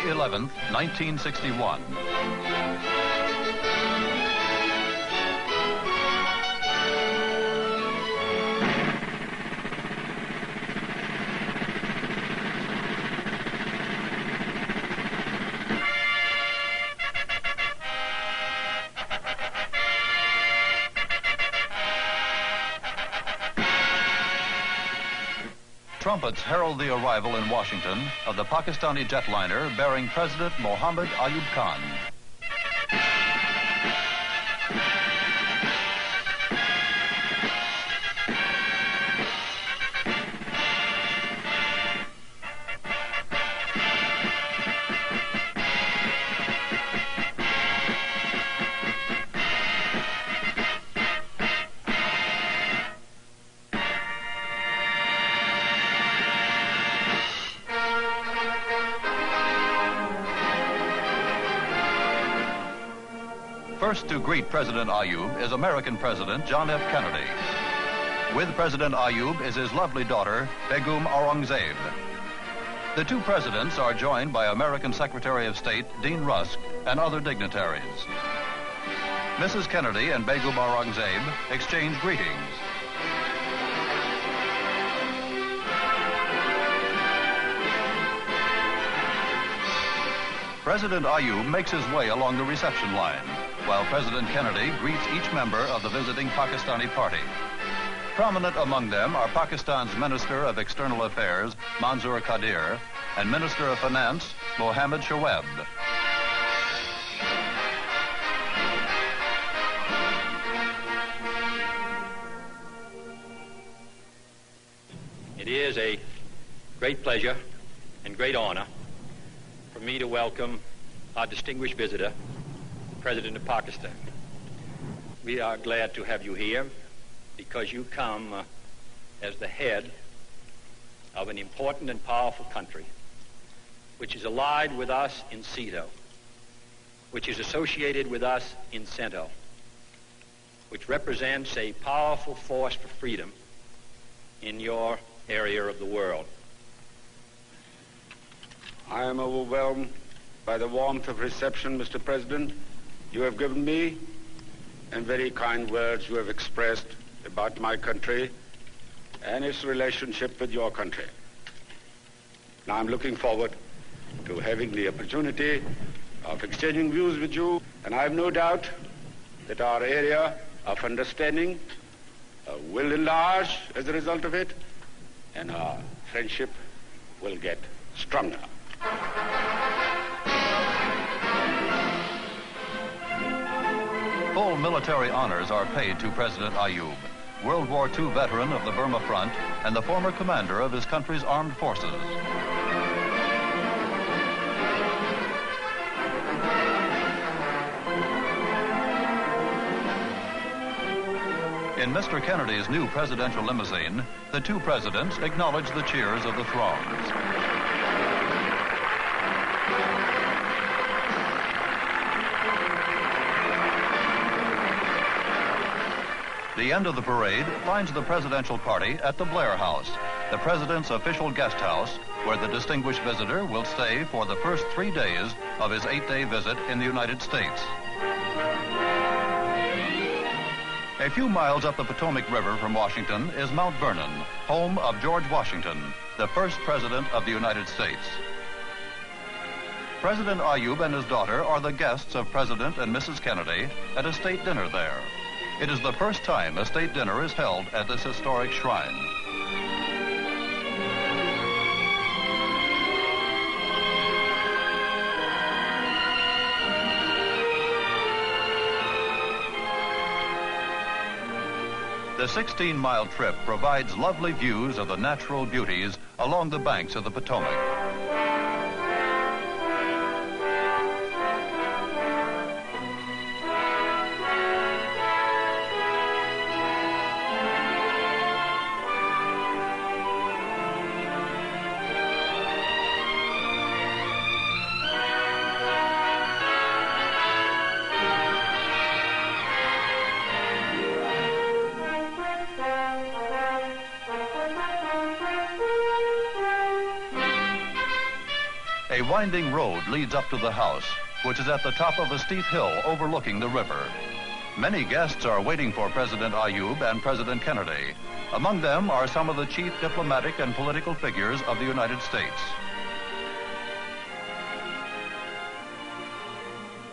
11th, 1961. Trumpets herald the arrival in Washington of the Pakistani jetliner bearing President Mohammed Ayub Khan. First to greet President Ayub is American President John F. Kennedy. With President Ayub is his lovely daughter, Begum Aurangzeb. The two presidents are joined by American Secretary of State Dean Rusk and other dignitaries. Mrs. Kennedy and Begum Aurangzeb exchange greetings. President Ayub makes his way along the reception line, while President Kennedy greets each member of the visiting Pakistani party. Prominent among them are Pakistan's Minister of External Affairs, Manzoor Qadir, and Minister of Finance, Mohammad Shoaib. It is a great pleasure and great honor for me to welcome our distinguished visitor, President of Pakistan. We are glad to have you here because you come as the head of an important and powerful country which is allied with us in CETO, which is associated with us in CENTO, which represents a powerful force for freedom in your area of the world. I am overwhelmed by the warmth of reception, Mr. President, you have given me, and very kind words you have expressed about my country and its relationship with your country. Now I'm looking forward to having the opportunity of exchanging views with you, and I have no doubt that our area of understanding will enlarge as a result of it, and our friendship will get stronger. Full military honors are paid to President Ayub, World War II veteran of the Burma Front and the former commander of his country's armed forces. In Mr. Kennedy's new presidential limousine, the two presidents acknowledge the cheers of the throngs. The end of the parade finds the presidential party at the Blair House, the president's official guest house, where the distinguished visitor will stay for the first 3 days of his 8-day visit in the United States. A few miles up the Potomac River from Washington is Mount Vernon, home of George Washington, the first president of the United States. President Ayub and his daughter are the guests of President and Mrs. Kennedy at a state dinner there. It is the first time a state dinner is held at this historic shrine. The 16-mile trip provides lovely views of the natural beauties along the banks of the Potomac. A winding road leads up to the house, which is at the top of a steep hill overlooking the river. Many guests are waiting for President Ayub and President Kennedy. Among them are some of the chief diplomatic and political figures of the United States.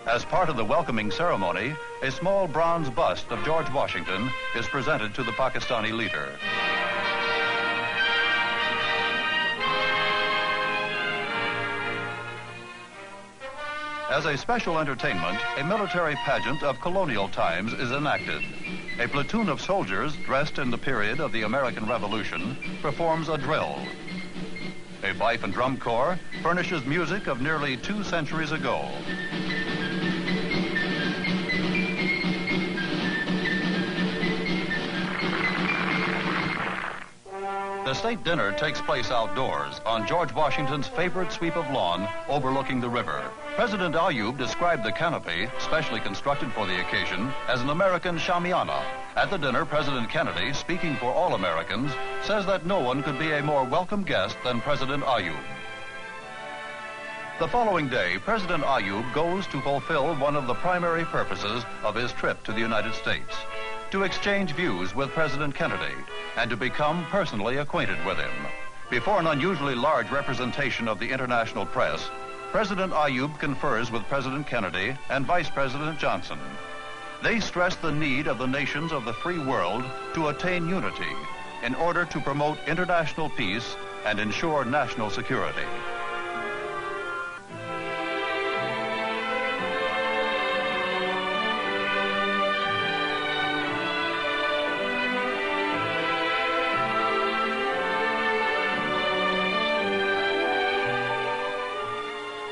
As part of the welcoming ceremony, a small bronze bust of George Washington is presented to the Pakistani leader. As a special entertainment, a military pageant of colonial times is enacted. A platoon of soldiers dressed in the period of the American Revolution performs a drill. A fife and drum corps furnishes music of nearly 2 centuries ago. The state dinner takes place outdoors on George Washington's favorite sweep of lawn overlooking the river. President Ayub described the canopy, specially constructed for the occasion, as an American shamiana. At the dinner, President Kennedy, speaking for all Americans, says that no one could be a more welcome guest than President Ayub. The following day, President Ayub goes to fulfill one of the primary purposes of his trip to the United States: to exchange views with President Kennedy and to become personally acquainted with him. Before an unusually large representation of the international press, President Ayub confers with President Kennedy and Vice President Johnson. They stress the need of the nations of the free world to attain unity in order to promote international peace and ensure national security.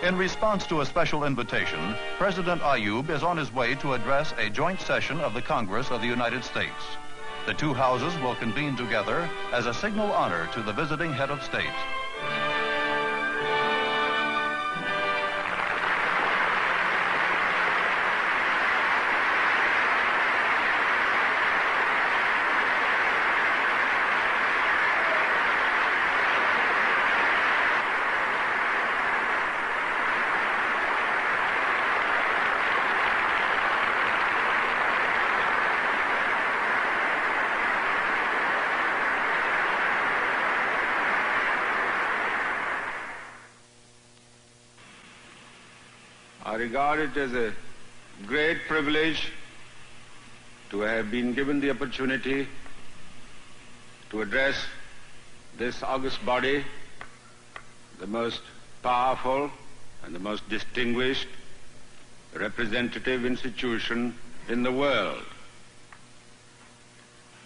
In response to a special invitation, President Ayub is on his way to address a joint session of the Congress of the United States. The two houses will convene together as a signal honor to the visiting head of state. I regard it as a great privilege to have been given the opportunity to address this august body, the most powerful and the most distinguished representative institution in the world.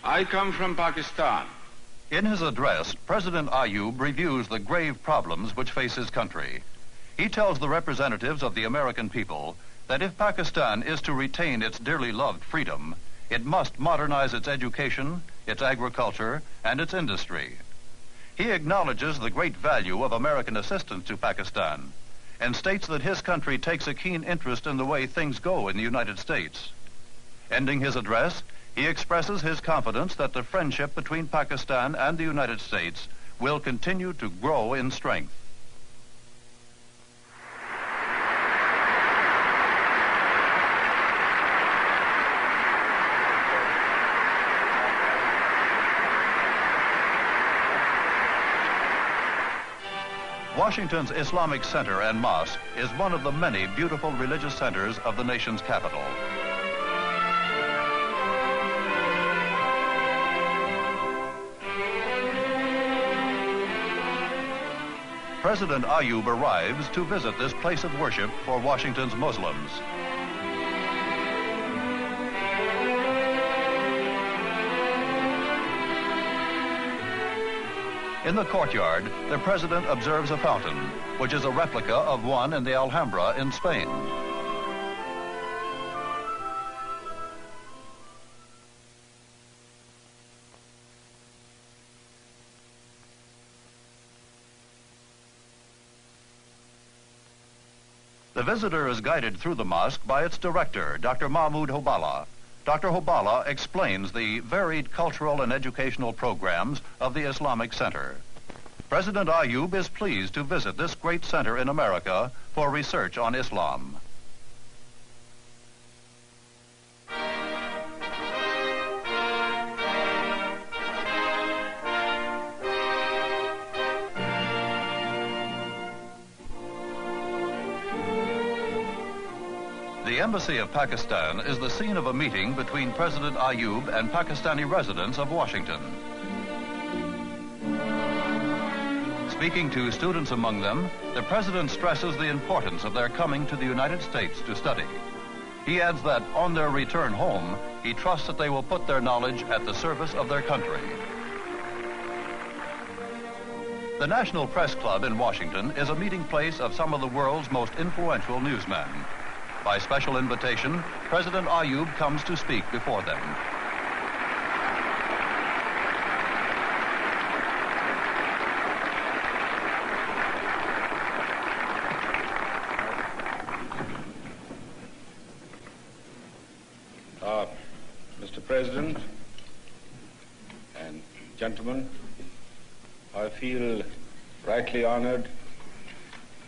I come from Pakistan. In his address, President Ayub reviews the grave problems which face his country. He tells the representatives of the American people that if Pakistan is to retain its dearly loved freedom, it must modernize its education, its agriculture, and its industry. He acknowledges the great value of American assistance to Pakistan and states that his country takes a keen interest in the way things go in the United States. Ending his address, he expresses his confidence that the friendship between Pakistan and the United States will continue to grow in strength. Washington's Islamic Center and Mosque is one of the many beautiful religious centers of the nation's capital. President Ayub arrives to visit this place of worship for Washington's Muslims. In the courtyard, the president observes a fountain, which is a replica of one in the Alhambra in Spain. The visitor is guided through the mosque by its director, Dr. Mahmoud Hobala. Dr. Hobala explains the varied cultural and educational programs of the Islamic Center. President Ayub is pleased to visit this great center in America for research on Islam. The Embassy of Pakistan is the scene of a meeting between President Ayub and Pakistani residents of Washington. Speaking to students among them, the President stresses the importance of their coming to the United States to study. He adds that on their return home, he trusts that they will put their knowledge at the service of their country. The National Press Club in Washington is a meeting place of some of the world's most influential newsmen. By special invitation, President Ayub comes to speak before them. Mr. President and gentlemen, I feel rightly honored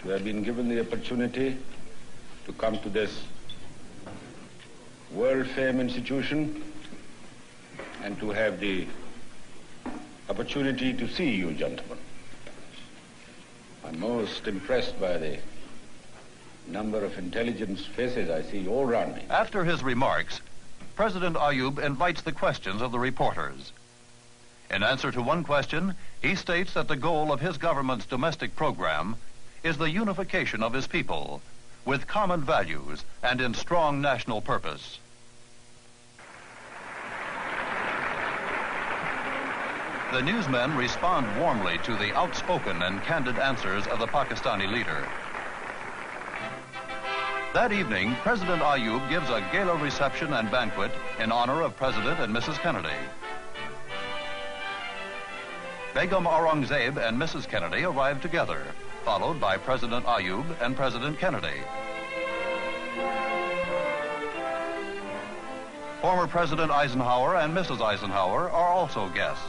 to have been given the opportunity to come to this world-famed institution and to have the opportunity to see you gentlemen. I'm most impressed by the number of intelligent faces I see all around me. After his remarks, President Ayub invites the questions of the reporters. In answer to one question, he states that the goal of his government's domestic program is the unification of his people with common values and in strong national purpose. The newsmen respond warmly to the outspoken and candid answers of the Pakistani leader. That evening, President Ayub gives a gala reception and banquet in honor of President and Mrs. Kennedy. Begum Aurangzeb and Mrs. Kennedy arrive together, followed by President Ayub and President Kennedy. Former President Eisenhower and Mrs. Eisenhower are also guests.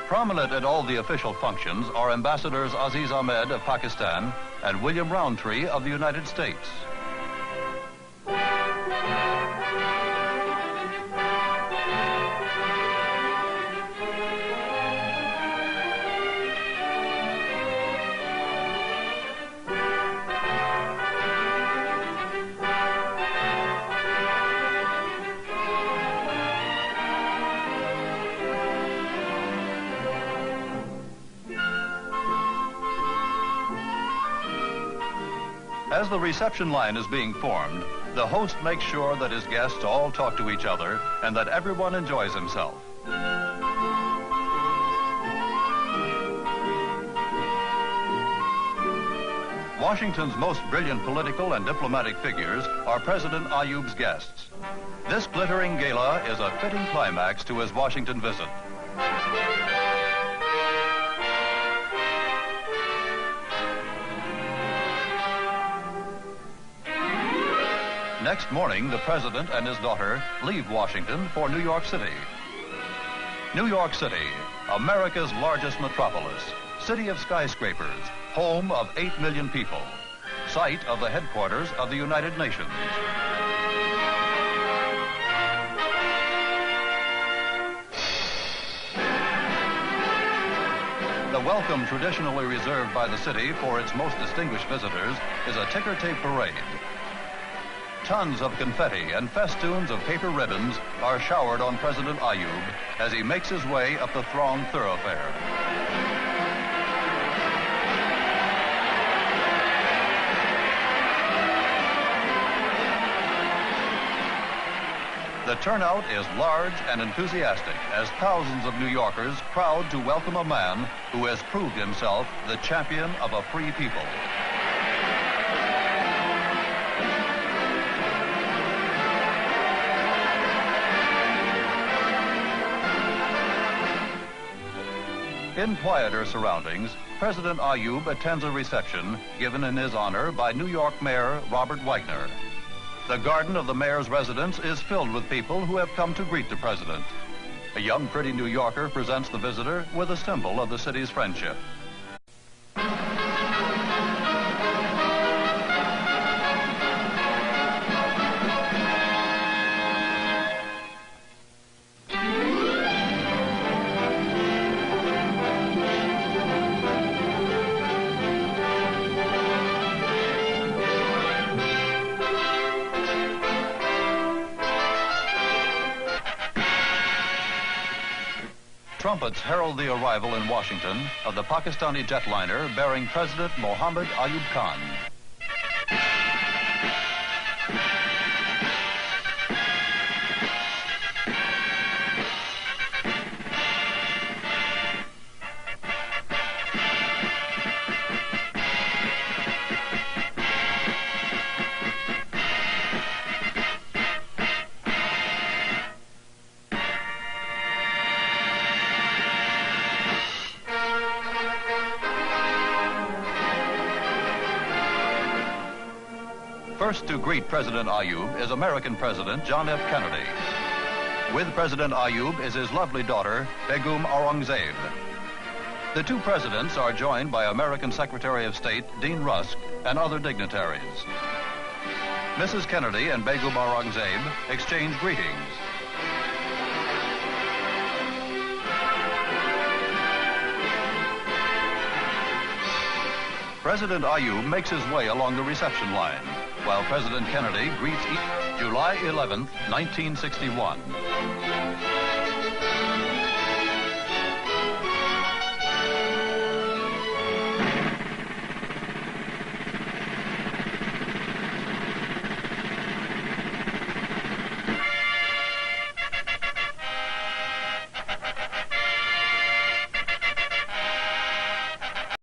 Prominent at all the official functions are Ambassadors Aziz Ahmed of Pakistan and William Roundtree of the United States. As the reception line is being formed, the host makes sure that his guests all talk to each other and that everyone enjoys himself. Washington's most brilliant political and diplomatic figures are President Ayub's guests. This glittering gala is a fitting climax to his Washington visit. Next morning, the President and his daughter leave Washington for New York City. New York City, America's largest metropolis, city of skyscrapers, home of 8 million people, site of the headquarters of the United Nations. The welcome traditionally reserved by the city for its most distinguished visitors is a ticker tape parade. Tons of confetti and festoons of paper ribbons are showered on President Ayub as he makes his way up the thronged thoroughfare. The turnout is large and enthusiastic as thousands of New Yorkers crowd to welcome a man who has proved himself the champion of a free people. In quieter surroundings, President Ayub attends a reception given in his honor by New York Mayor Robert Wagner. The garden of the mayor's residence is filled with people who have come to greet the president. A young, pretty New Yorker presents the visitor with a symbol of the city's friendship. Trumpets herald the arrival in Washington of the Pakistani jetliner bearing President Mohammed Ayub Khan. First to greet President Ayub is American President John F. Kennedy. With President Ayub is his lovely daughter, Begum Aurangzeb. The two presidents are joined by American Secretary of State Dean Rusk and other dignitaries. Mrs. Kennedy and Begum Aurangzeb exchange greetings. President Ayub makes his way along the reception line, while President Kennedy greets July 11, 1961.